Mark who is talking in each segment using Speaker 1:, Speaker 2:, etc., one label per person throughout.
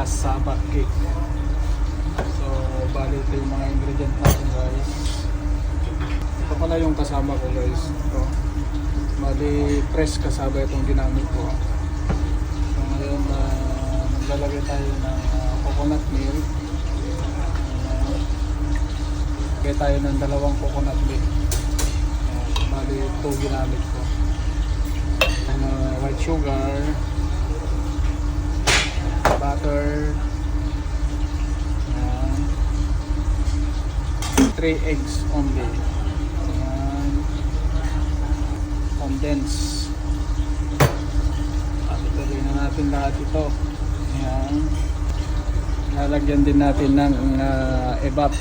Speaker 1: cassava cake. So, bali ito yung mga ingredient natin guys. Ito pala yung kasama ko guys. Ito. Bali, fresh cassava itong ginamit ko. So, ngayon, maglalagay tayo ng coconut milk. Lagay tayo ng 2 coconut milk. Bali, ito ginamit ko. White sugar, butter, 3 eggs only, condense. Ituloy na natin lahat ito. Ayan. Lalagyan din natin ng evap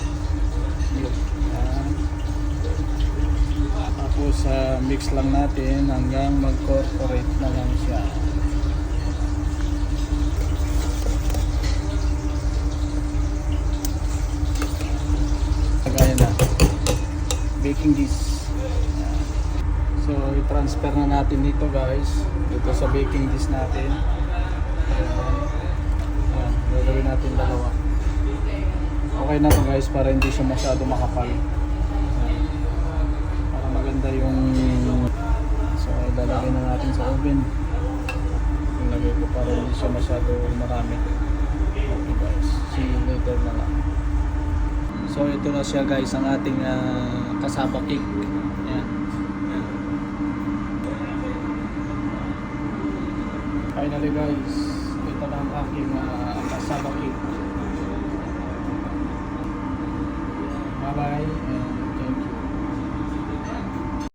Speaker 1: milk. Ayan. Tapos mix lang natin hanggang mag-corporate na lang siya. Gaya na. Baking dish. Ayan. So i-transfer na natin dito guys. Dito sa baking dish natin. Ayan. Gagawin natin 2. Okay na to guys para hindi siya masyado makapal. Maganda yung so lalagay na natin sa oven. Ilagay ko para hindi siya masyado marami. Okay guys, see you later na lang. So ito na siya guys ang ating cassava cake. Ayan. Finally guys, ito na ang aking cassava cake. Bye bye.